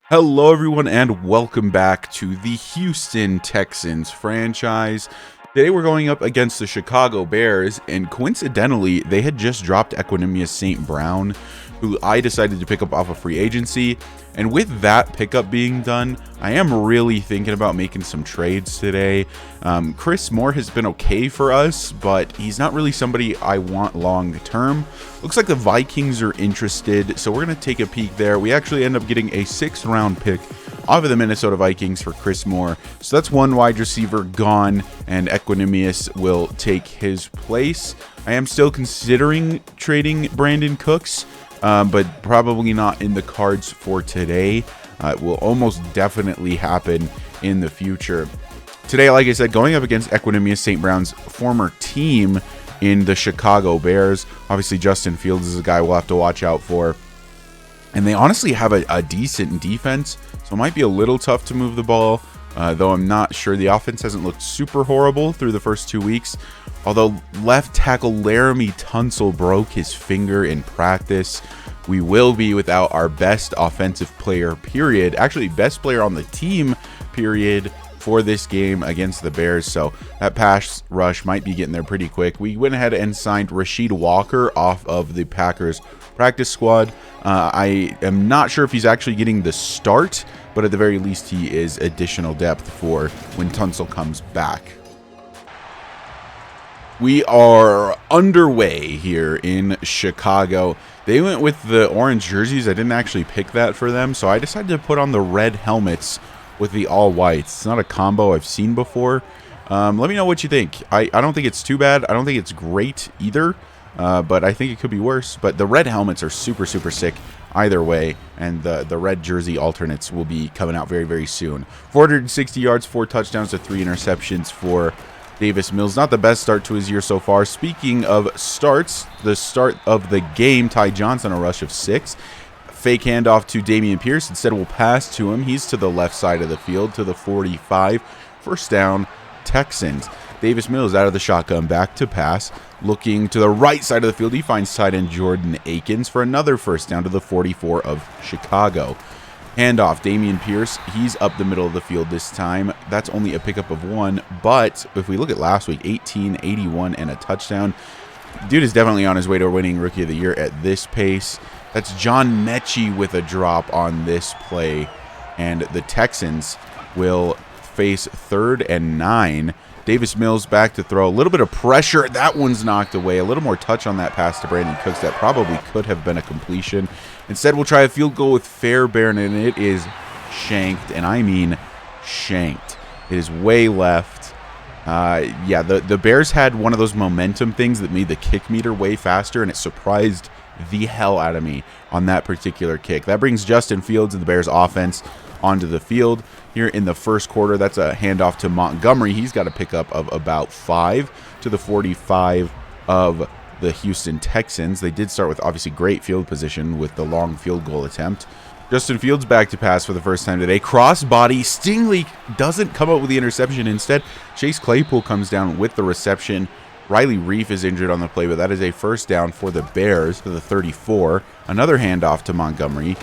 Hello, everyone, and welcome back to the Houston Texans franchise. Today, we're going up against the Chicago Bears, and coincidentally, they had just dropped Equanimous St. Brown, who I decided to pick up off of free agency. And with that pickup being done, I am really thinking about making some trades today. Chris Moore has been okay for us, but he's not really somebody I want long term. Looks like the Vikings are interested, so we're going to take a peek there. We actually end up getting a 6th round pick off of the Minnesota Vikings for Chris Moore. So that's one wide receiver gone, and Equanimous will take his place. I am still considering trading Brandon Cooks, but probably not in the cards for today. It will almost definitely happen in the future. Today, like I said, going up against Equanimous St. Brown's former team in the Chicago Bears. Obviously, Justin Fields is a guy we'll have to watch out for. And they honestly have a decent defense, so it might be a little tough to move the ball, though I'm not sure. The offense hasn't looked super horrible through the first 2 weeks. Although left tackle Laramie Tunsil broke his finger in practice, we will be without our best offensive player, period. Actually, best player on the team, period, for this game against the Bears. So that pass rush might be getting there pretty quick. We went ahead and signed Rasheed Walker off of the Packers practice squad. I am not sure if he's actually getting the start, but at the very least, he is additional depth for when Tunsil comes back. We are underway here in Chicago. They went with the orange jerseys. I didn't actually pick that for them, so I decided to put on the red helmets with the all whites. It's not a combo I've seen before. Let me know what you think. I don't think it's too bad. I don't think it's great either, but I think it could be worse. But the red helmets are super sick either way, and the red jersey alternates will be coming out very, very soon. 460 yards, 4 touchdowns to 3 interceptions for Davis Mills. Not the best start to his year so far. Speaking of starts, the start of the game, Ty Johnson, a rush of 6. Fake handoff to Dameon Pierce. Instead, we'll pass to him. He's to the left side of the field, to the 45. First down, Texans. Davis Mills out of the shotgun, back to pass. Looking to the right side of the field, he finds tight end Jordan Akins for another first down to the 44 of Chicago. Handoff, Dameon Pierce, he's up the middle of the field this time. That's only a pickup of 1, but if we look at last week, 18, 81, and a touchdown. Dude is definitely on his way to winning Rookie of the Year at this pace. That's John Mechie with a drop on this play, and the Texans will face 3rd and 9. Davis Mills back to throw. A little bit of pressure. That one's knocked away. A little more touch on that pass to Brandon Cooks. That probably could have been a completion. Instead, we'll try a field goal with Fairbairn, and it is shanked, and I mean shanked. It is way left. Yeah, the Bears had one of those momentum things that made the kick meter way faster, and it surprised the hell out of me on that particular kick. That brings Justin Fields and the Bears offense onto the field here in the first quarter. That's a handoff to Montgomery. He's got a pickup of about 5 to the 45 of the Houston Texans. They did start with obviously great field position with the long field goal attempt. Justin Fields back to pass for the first time today. Crossbody. Stingley doesn't come up with the interception. Instead, Chase Claypool comes down with the reception. Riley Reef is injured on the play, but that is a first down for the Bears to the 34. Another handoff to Montgomery.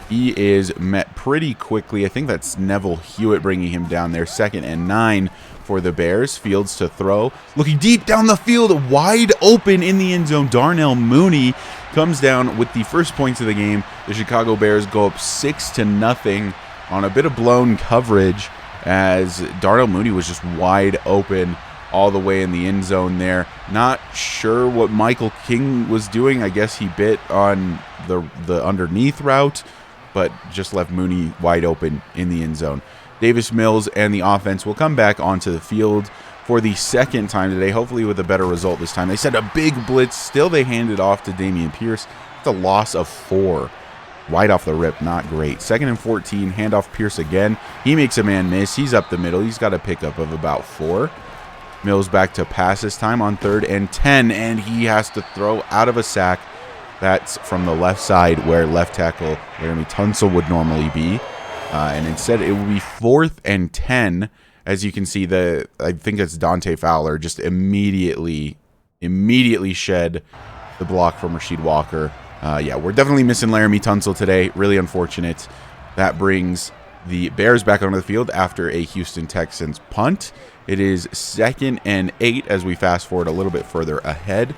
He is met pretty quickly. I think that's Neville Hewitt bringing him down there. 2nd and 9 for the Bears. Fields to throw. Looking deep down the field. Wide open in the end zone. Darnell Mooney comes down with the first points of the game. The Chicago Bears go up 6-0 on a bit of blown coverage as Darnell Mooney was just wide open all the way in the end zone there. Not sure what Michael King was doing. I guess he bit on the underneath route, but just left Mooney wide open in the end zone. Davis Mills and the offense will come back onto the field for the 2nd time today, hopefully with a better result this time. They sent a big blitz. Still, they hand it off to Dameon Pierce. It's a loss of 4. Right off the rip, not great. 2nd and 14, handoff Pierce again. He makes a man miss. He's up the middle. He's got a pickup of about 4. Mills back to pass this time on 3rd and 10, and he has to throw out of a sack. That's from the left side where left tackle Laramie Tunsil would normally be. And instead, it will be 4th and 10. As you can see, I think it's Dante Fowler just immediately shed the block from Rasheed Walker. Yeah, we're definitely missing Laramie Tunsil today. Really unfortunate. That brings the Bears back onto the field after a Houston Texans punt. It is 2nd and 8 as we fast forward a little bit further ahead.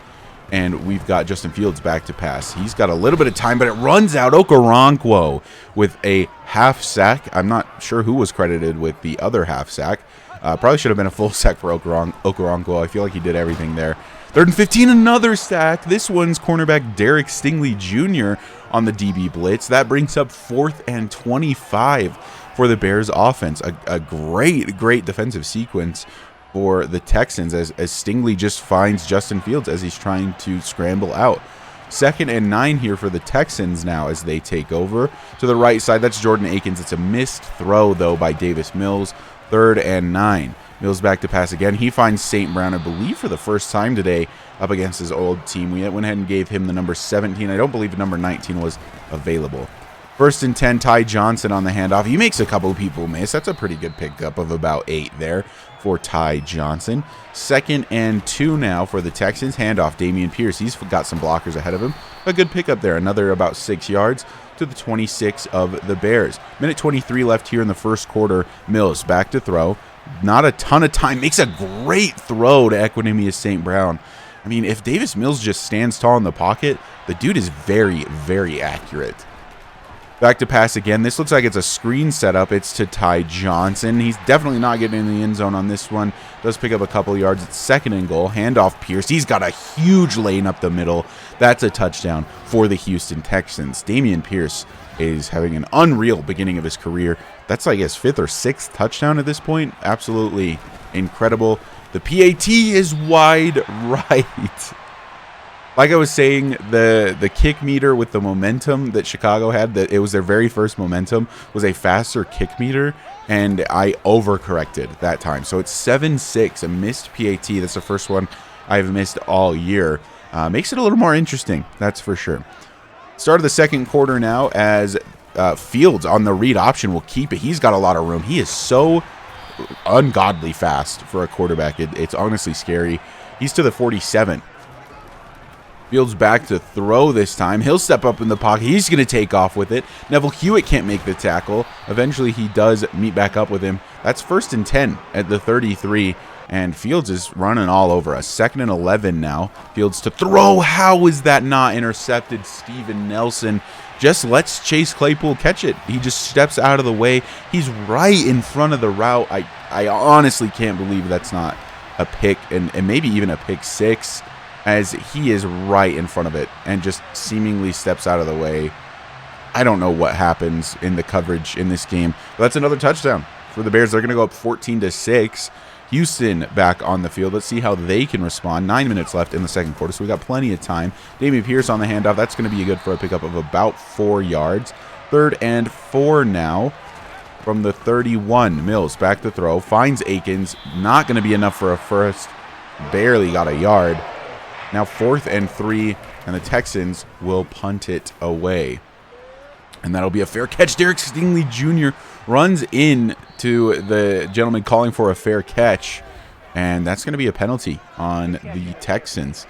And we've got Justin Fields back to pass. He's got a little bit of time, but it runs out. Okoronkwo with a half sack. I'm not sure who was credited with the other half sack. Probably should have been a full sack for Okoronkwo. I feel like he did everything there. 3rd and 15, another sack. This one's cornerback Derek Stingley Jr. on the DB blitz. That brings up 4th and 25 for the Bears offense. A great defensive sequence for the Texans as Stingley just finds Justin Fields as he's trying to scramble out. 2nd and 9 here for the Texans now as they take over. To the right side, that's Jordan Akins. It's a missed throw, though, by Davis Mills. 3rd and 9. Mills back to pass again. He finds St. Brown, I believe, for the first time today up against his old team. We went ahead and gave him the number 17. I don't believe the number 19 was available. 1st and 10, Ty Johnson on the handoff. He makes a couple of people miss. That's a pretty good pickup of about 8 there for Ty Johnson. 2nd and 2 now for the Texans. Handoff, Dameon Pierce. He's got some blockers ahead of him. A good pickup there. Another about 6 yards to the 26 of the Bears. Minute 23 left here in the first quarter. Mills back to throw. Not a ton of time. Makes a great throw to Equanimeous St. Brown. I mean, if Davis Mills just stands tall in the pocket, the dude is very, very accurate. Back to pass again. This looks like it's a screen setup. It's to Ty Johnson. He's definitely not getting in the end zone on this one. Does pick up a couple yards. It's 2nd and goal. Handoff Pierce. He's got a huge lane up the middle. That's a touchdown for the Houston Texans. Dameon Pierce is having an unreal beginning of his career. That's like his 5th or 6th touchdown at this point. Absolutely incredible. The PAT is wide right. Like I was saying, the kick meter with the momentum that Chicago had, that it was their very first momentum, was a faster kick meter, and I overcorrected that time. So it's 7-6, a missed PAT. That's the first one I've missed all year. Makes it a little more interesting, that's for sure. Start of the second quarter now as Fields on the read option will keep it. He's got a lot of room. He is so ungodly fast for a quarterback. It's honestly scary. He's to the 47. Fields back to throw this time. He'll step up in the pocket. He's going to take off with it. Neville Hewitt can't make the tackle. Eventually, he does meet back up with him. That's 1st and 10 at the 33. And Fields is running all over us. 2nd and 11 now. Fields to throw. How is that not intercepted? Steven Nelson just lets Chase Claypool catch it. He just steps out of the way. He's right in front of the route. I honestly can't believe that's not a pick and maybe even a pick 6, as he is right in front of it and just seemingly steps out of the way. I don't know what happens in the coverage in this game, but that's another touchdown for the Bears. They're going to go up 14-6. Houston back on the field. Let's see how they can respond. 9 minutes left in the second quarter, so we got plenty of time. Dameon Pierce on the handoff. That's going to be good for a pickup of about 4 yards. 3rd and 4 now from the 31. Mills back to throw. Finds Akins. Not going to be enough for a first. Barely got a yard. Now 4th and 3, and the Texans will punt it away. And that'll be a fair catch. Derek Stingley Jr. runs in to the gentleman calling for a fair catch, and that's going to be a penalty on the Texans.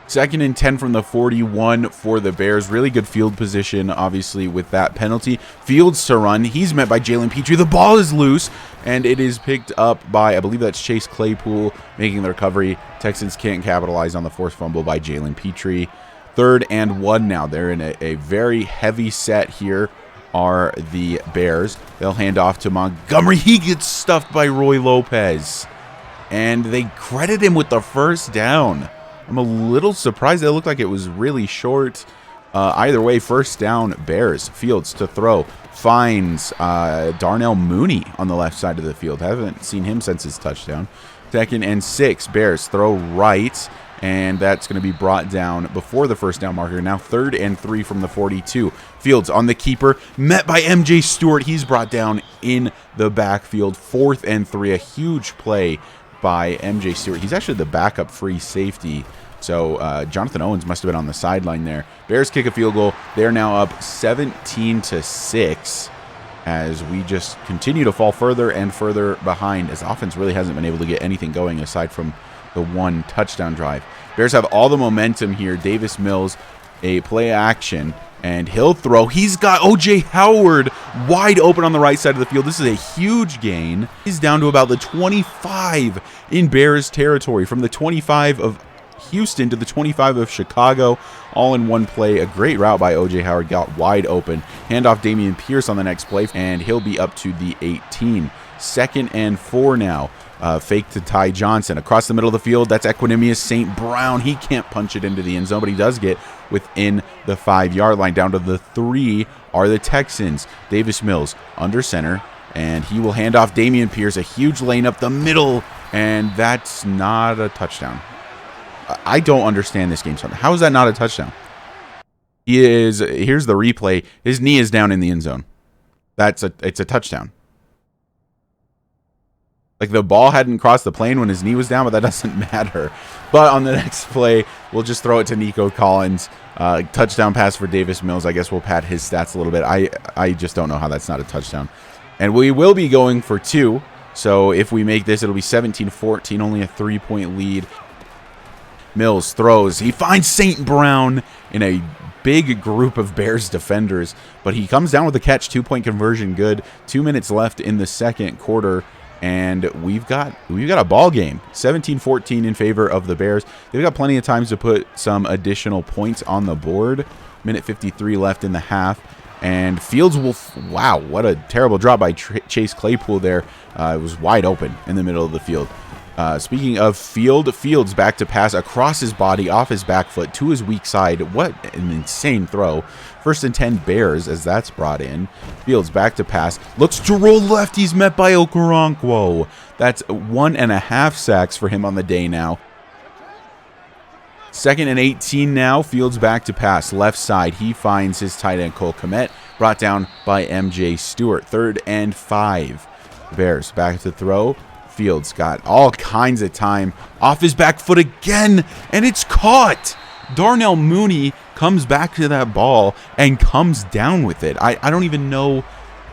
2nd and 10 from the 41 for the Bears. Really good field position, obviously, with that penalty. Fields to run. He's met by Jalen Petrie. The ball is loose, and it is picked up by, I believe that's Chase Claypool making the recovery. Texans can't capitalize on the forced fumble by Jalen Petrie. 3rd and 1 now. They're in a very heavy set here are the Bears. They'll hand off to Montgomery. He gets stuffed by Roy Lopez, and they credit him with the first down. I'm a little surprised. It looked like it was really short. Either way, first down, Bears. Fields to throw. Finds Darnell Mooney on the left side of the field. Haven't seen him since his touchdown. 2nd and 6. Bears throw right, and that's going to be brought down before the first down marker. Now 3rd and 3 from the 42. Fields on the keeper. Met by MJ Stewart. He's brought down in the backfield. 4th and 3. A huge play by MJ Stewart. He's actually the backup free safety. So Jonathan Owens must have been on the sideline there. Bears kick a field goal. They're now up 17-6 as we just continue to fall further and further behind, as offense really hasn't been able to get anything going aside from the one touchdown drive. Bears have all the momentum here. Davis Mills a play action, and he'll throw. He's got O.J. Howard wide open on the right side of the field. This is a huge gain. He's down to about the 25 in Bears territory, from the 25 of Houston to the 25 of Chicago, all in one play. A great route by O.J. Howard, got wide open. Handoff Dameon Pierce on the next play, and he'll be up to the 18. 2nd and 4 now. Fake to Ty Johnson across the middle of the field. That's Equanimous St. Brown. He can't punch it into the end zone, but he does get within the 5-yard line. Down to the 3 are the Texans. Davis Mills under center, and he will hand off Dameon Pierce. A huge lane up the middle, and that's not a touchdown. I don't understand this game. How is that not a touchdown? Here's the replay. His knee is down in the end zone. It's a touchdown. Like, the ball hadn't crossed the plane when his knee was down, but that doesn't matter. But on the next play, we'll just throw it to Nico Collins. Touchdown pass for Davis Mills. I guess we'll pad his stats a little bit. I just don't know how that's not a touchdown. And we will be going for 2. So if we make this, it'll be 17-14, only a 3-point lead. Mills throws. He finds St. Brown in a big group of Bears defenders, but he comes down with a catch. 2-point conversion good. 2 minutes left in the second quarter. And we've got a ball game. 17-14 in favor of the Bears. They've got plenty of times to put some additional points on the board. Minute 53 left in the half. And Fields will... Wow, what a terrible drop by Chase Claypool there. It was wide open in the middle of the field. Speaking of Fields back to pass across his body, off his back foot, to his weak side. What an insane throw. 1st and 10 Bears as that's brought in. Fields back to pass. Looks to roll left. He's met by Okoronkwo. That's 1.5 sacks for him on the day now. 2nd and 18 now. Fields back to pass. Left side. He finds his tight end Cole Kmet. Brought down by M.J. Stewart. 3rd and 5. Bears back to throw. Fields got all kinds of time. Off his back foot again. And it's caught. Darnell Mooney comes back to that ball and comes down with it. I don't even know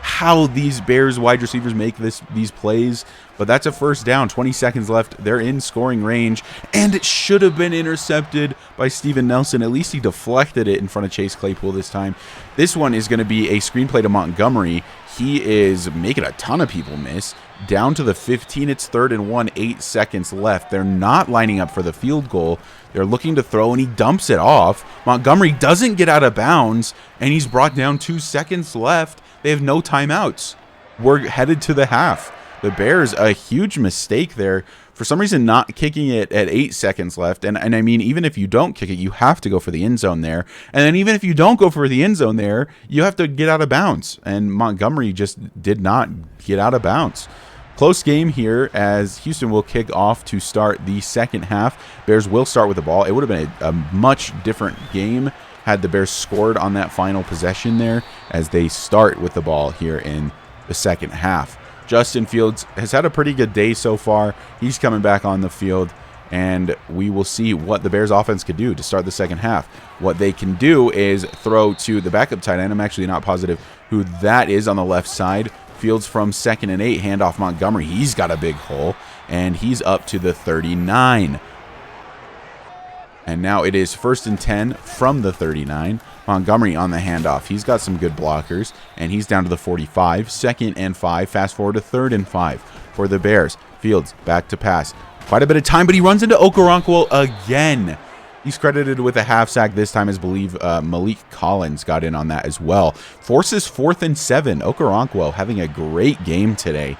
how these Bears wide receivers make these plays, but that's a first down. 20 seconds left. They're in scoring range, and it should have been intercepted by Steven Nelson. At least he deflected it in front of Chase Claypool this time. This one is going to be a screenplay to Montgomery. He is making a ton of people miss. Down to the 15. It's 3rd and 1. 8 seconds left. They're not lining up for the field goal. They're looking to throw, and he dumps it off. Montgomery doesn't get out of bounds, and he's brought down. 2 seconds left. They have no timeouts. We're headed to the half. The Bears, a huge mistake there. For some reason, not kicking it at 8 seconds left. And I mean, even if you don't kick it, you have to go for the end zone there. And then even if you don't go for the end zone there, you have to get out of bounds. And Montgomery just did not get out of bounds. Close game here as Houston will kick off to start the second half. Bears will start with the ball. It would have been a much different game had the Bears scored on that final possession there, as they start with the ball here in the second half. Justin Fields has had a pretty good day so far. He's coming back on the field, and we will see what the Bears offense could do to start the second half. What they can do is throw to the backup tight end. I'm actually not positive who that is on the left side. Fields from 2nd and 8, handoff Montgomery. He's got a big hole, and he's up to the 39. And now it is 1st and 10 from the 39. Montgomery on the handoff. He's got some good blockers, and he's down to the 45. 2nd and 5. Fast forward to 3rd and 5 for the Bears. Fields back to pass. Quite a bit of time, but he runs into Okoronkwo again. He's credited with a half sack this time, as believe Malik Collins got in on that as well. Forces 4th and 7. Okoronkwo having a great game today.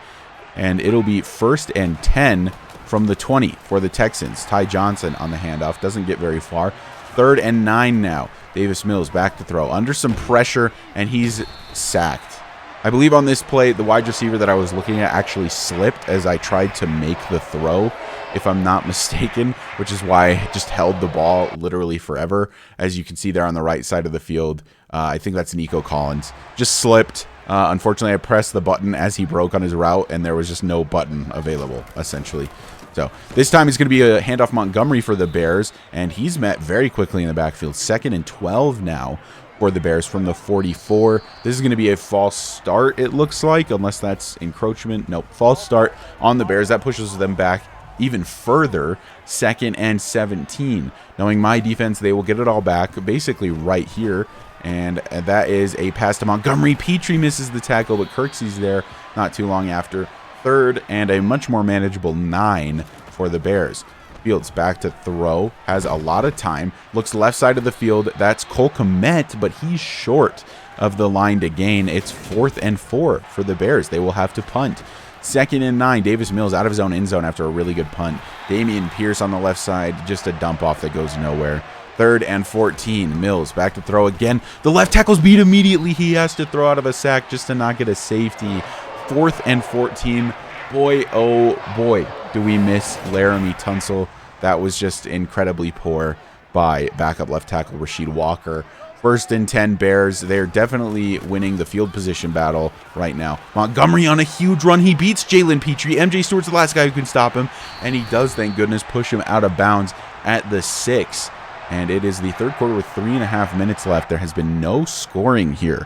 And it'll be 1st and 10 from the 20 for the Texans. Ty Johnson on the handoff. Doesn't get very far. 3rd and 9 now. Davis Mills back to throw. Under some pressure, and he's sacked. I believe on this play, the wide receiver that I was looking at actually slipped as I tried to make the throw, if I'm not mistaken, which is why I just held the ball literally forever. As you can see there on the right side of the field, I think that's Nico Collins. Just slipped. Unfortunately, I pressed the button as he broke on his route, and there was just no button available, essentially. So this time it's going to be a handoff Montgomery for the Bears, and he's met very quickly in the backfield. 2nd and 12 now for the Bears from the 44. This is going to be a false start, it looks like, unless that's encroachment. Nope, false start on the Bears. That pushes them back even further. 2nd and 17. Knowing my defense, they will get it all back basically right here. And that is a pass to Montgomery. Petrie misses the tackle, but Kirksey's there not too long after. 3rd and a much more manageable 9 for the Bears. Fields back to throw, has a lot of time, looks left side of the field. That's Cole Kmet, but he's short of the line to gain. It's 4th and 4 for the Bears. They will have to punt. 2nd and 9. Davis Mills out of his own end zone after a really good punt. Damian Pierce on the left side, just a dump off that goes nowhere. 3rd and 14. Mills back to throw again. The left tackle's beat immediately. He has to throw out of a sack just to not get a safety. 4th and 14. Boy, oh boy, do we miss Laramie Tunsil. That was just incredibly poor by backup left tackle Rasheed Walker. 1st and 10 Bears. They're definitely winning the field position battle right now. Montgomery on a huge run. He beats Jalen Petrie. MJ Stewart's the last guy who can stop him. And he does, thank goodness, push him out of bounds at the 6. And it is the 3rd quarter with 3.5 minutes left. There has been no scoring here.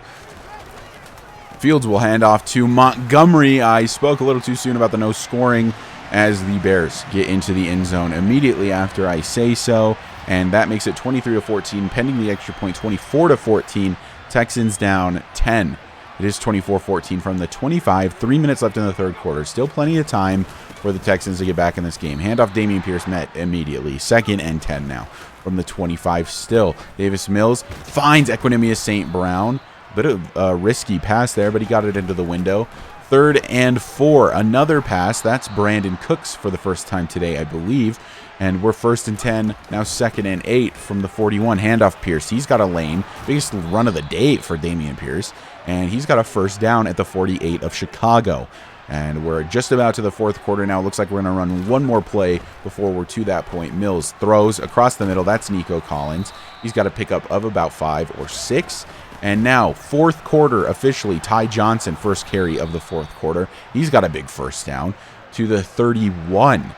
Fields will hand off to Montgomery. I spoke a little too soon about the no scoring as the Bears get into the end zone immediately after I say so. And that makes it 23-14, pending the extra point, 24-14. Texans down 10. It is 24-14 from the 25. 3 minutes left in the 3rd quarter. Still plenty of time for the Texans to get back in this game. Handoff Damian Pierce met immediately. 2nd and 10 now from the 25 still. Davis Mills finds Equinemius St. Brown. Bit of a risky pass there, but he got it into the window. 3rd and 4. Another pass. That's Brandon Cooks for the first time today, I believe. And we're 1st and 10, now 2nd and 8 from the 41. Handoff Pierce. He's got a lane. Biggest run of the day for Damian Pierce. And he's got a 1st down at the 48 of Chicago. And we're just about to the 4th quarter now. Looks like we're going to run one more play before we're to that point. Mills throws across the middle. That's Nico Collins. He's got a pickup of about 5 or 6. And now, 4th quarter officially, Ty Johnson, first carry of the 4th quarter. He's got a big 1st down to the 31.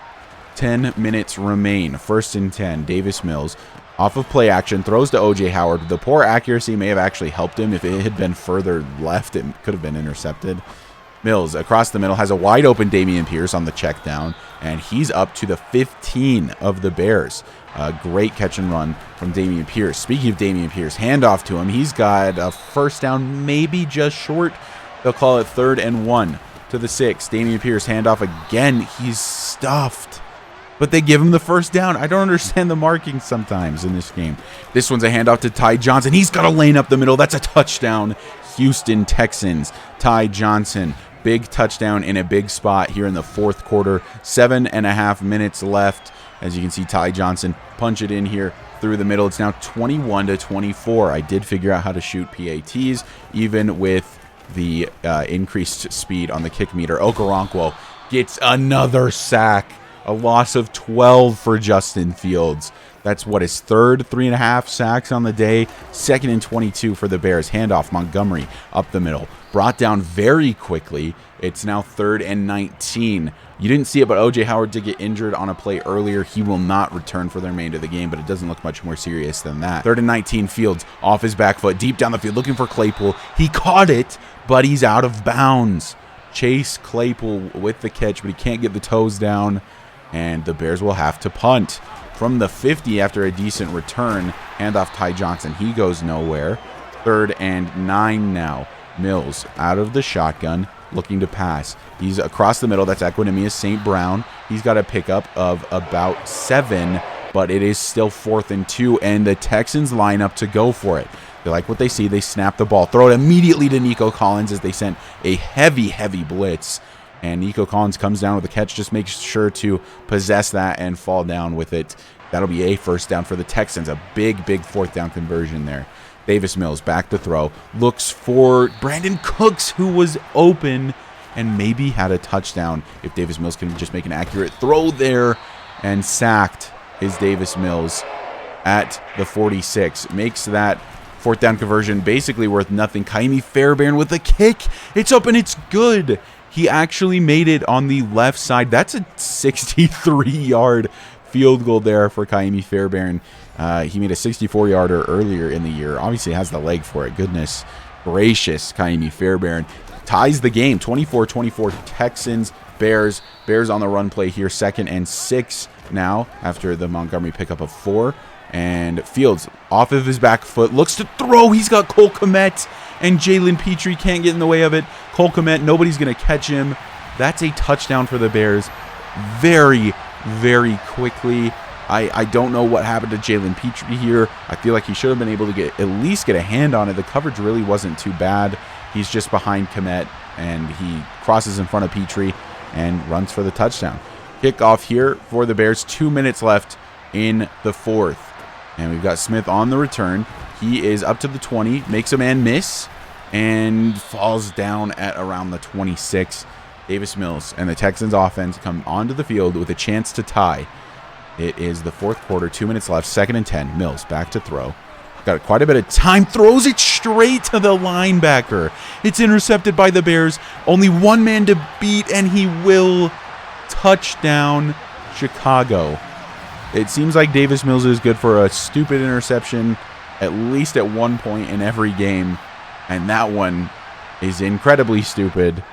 10 minutes remain. 1st and 10. Davis Mills off of play action throws to OJ Howard. The poor accuracy may have actually helped him. If it had been further left, it could have been intercepted. Mills across the middle has a wide open Damian Pierce on the check down, and he's up to the 15 of the Bears. A great catch and run from Damian Pierce. Speaking of Damian Pierce, handoff to him. He's got a 1st down, maybe just short. They'll call it 3rd and 1 to the 6. Damian Pierce handoff again. He's stuffed, but they give him the 1st down. I don't understand the marking sometimes in this game. This one's a handoff to Ty Johnson. He's got a lane up the middle. That's a touchdown. Houston Texans. Ty Johnson. Big touchdown in a big spot here in the 4th quarter. 7.5 minutes left. As you can see, Ty Johnson punch it in here through the middle. It's now 21-24. I did figure out how to shoot PATs, even with the increased speed on the kick meter. Okoronkwo gets another sack. A loss of 12 for Justin Fields. That's what, his 3rd 3.5 sacks on the day. 2nd and 22 for the Bears. Handoff Montgomery up the middle. Brought down very quickly. It's now 3rd and 19. You didn't see it, but OJ Howard did get injured on a play earlier. He will not return for the remainder of the game, but it doesn't look much more serious than that. 3rd and 19, Fields off his back foot, deep down the field, looking for Claypool. He caught it, but he's out of bounds. Chase Claypool with the catch, but he can't get the toes down, and the Bears will have to punt. From the 50 after a decent return, handoff Ty Johnson. He goes nowhere. 3rd and 9 now. Mills out of the shotgun, looking to pass. He's across the middle. That's Equinemius St. Brown. He's got a pickup of about 7, but it is still 4th and 2, and the Texans line up to go for it. They like what they see. They snap the ball. Throw it immediately to Nico Collins as they sent a heavy blitz. And Nico Collins comes down with a catch. Just makes sure to possess that and fall down with it. That'll be a 1st down for the Texans. A big 4th down conversion there. Davis Mills back to throw. Looks for Brandon Cooks, who was open and maybe had a touchdown if Davis Mills can just make an accurate throw there. And sacked is Davis Mills at the 46. Makes that 4th down conversion basically worth nothing. Kaimi Fairbairn with a kick. It's open. It's good. He actually made it on the left side. That's a 63-yard field goal there for Kaimi Fairbairn. He made a 64-yarder earlier in the year. Obviously has the leg for it. Goodness. gracious, Kaimi Fairbairn. Ties the game, 24-24, Texans, Bears. Bears on the run play here, 2nd and 6 now after the Montgomery pickup of 4. And Fields off of his back foot, looks to throw. He's got Cole Kmet, and Jalen Petrie can't get in the way of it. Cole Kmet, nobody's going to catch him. That's a touchdown for the Bears very, very quickly. I don't know what happened to Jalen Petrie here. I feel like he should have been able to at least get a hand on it. The coverage really wasn't too bad. He's just behind Kmet, and he crosses in front of Petrie and runs for the touchdown. Kickoff here for the Bears. 2 minutes left in the 4th. And we've got Smith on the return. He is up to the 20, makes a man miss, and falls down at around the 26. Davis Mills and the Texans offense come onto the field with a chance to tie. It is the 4th quarter, 2 minutes left, 2nd and 10. Mills back to throw. Got quite a bit of time, throws it straight to the linebacker. It's intercepted by the Bears. Only one man to beat, and he will. Touchdown, Chicago. It seems like Davis Mills is good for a stupid interception at least at one point in every game, and that one is incredibly stupid,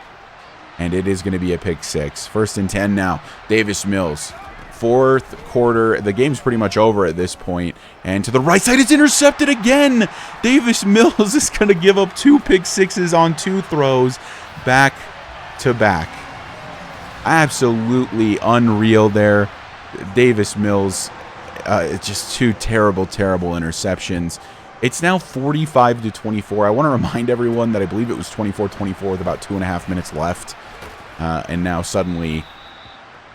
and it is going to be a pick 6. 1st and 10 now. Davis Mills. 4th quarter. The game's pretty much over at this point. And to the right side, it's intercepted again. Davis Mills is going to give up 2 pick 6s on 2 throws back to back. Absolutely unreal there. Davis Mills, it's just 2 terrible, terrible interceptions. It's now 45-24. I want to remind everyone that I believe it was 24-24 with about 2.5 minutes left. And now suddenly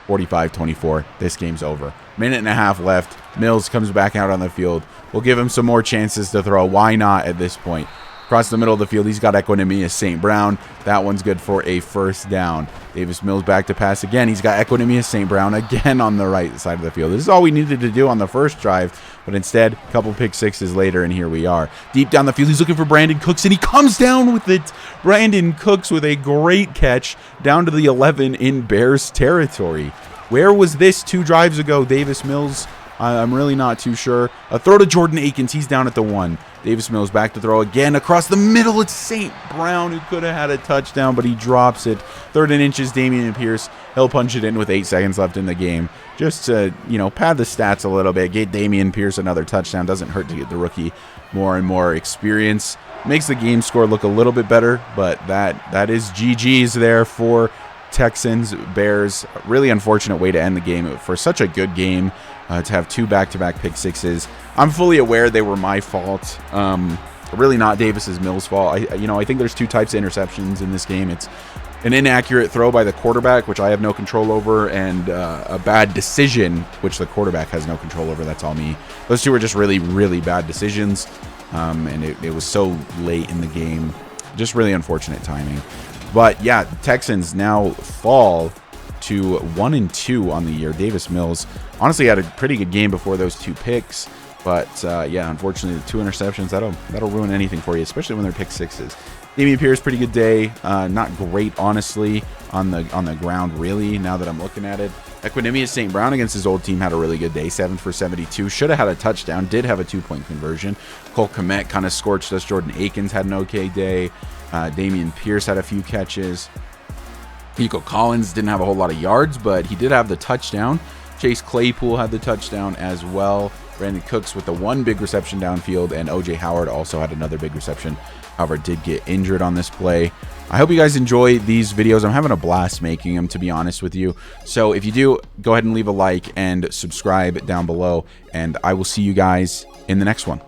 45-24. This game's over. Minute and a half left. Mills comes back out on the field. We'll give him some more chances to throw. Why not at this point? Across the middle of the field, he's got Equanimous St. Brown. That one's good for a 1st down. Davis Mills back to pass again. He's got Equanimous St. Brown again on the right side of the field. This is all we needed to do on the first drive, but instead, a couple pick 6s later, and here we are. Deep down the field, he's looking for Brandon Cooks, and he comes down with it. Brandon Cooks with a great catch down to the 11 in Bears territory. Where was this 2 drives ago? Davis Mills, I'm really not too sure. A throw to Jordan Akins. He's down at the 1. Davis Mills back to throw again across the middle. It's St. Brown who could have had a touchdown, but he drops it. 3rd and inches, Damian Pierce. He'll punch it in with 8 seconds left in the game. Just to, pad the stats a little bit. Get Damian Pierce another touchdown. Doesn't hurt to get the rookie more and more experience. Makes the game score look a little bit better, but that is GG's there for Texans, Bears. Really unfortunate way to end the game for such a good game, to have 2 back-to-back pick 6s. I'm fully aware they were my fault. Really not Davis Mills' fault. I think there's 2 types of interceptions in this game. It's an inaccurate throw by the quarterback, which I have no control over, and a bad decision, which the quarterback has no control over. That's all me. Those 2 were just really, really bad decisions, and it was so late in the game. Just really unfortunate timing. But yeah, Texans now fall to 1-2 on the year. Davis Mills honestly had a pretty good game before those 2 picks, but yeah, unfortunately, the 2 interceptions that'll ruin anything for you, especially when they're pick 6s. Damian Pierce, pretty good day. Not great, honestly, on the ground. Really, now that I'm looking at it, Equanimous St. Brown against his old team had a really good day. 7 for 72. Should have had a touchdown. Did have a 2-point conversion. Cole Kmet kind of scorched us. Jordan Akins had an okay day. Damian Pierce had a few catches. Nico Collins didn't have a whole lot of yards, but he did have the touchdown. Chase Claypool had the touchdown as well. Brandon Cooks with the 1 big reception downfield, and O.J. Howard also had another big reception. However, did get injured on this play. I hope you guys enjoy these videos. I'm having a blast making them, to be honest with you. So if you do, go ahead and leave a like and subscribe down below, and I will see you guys in the next one.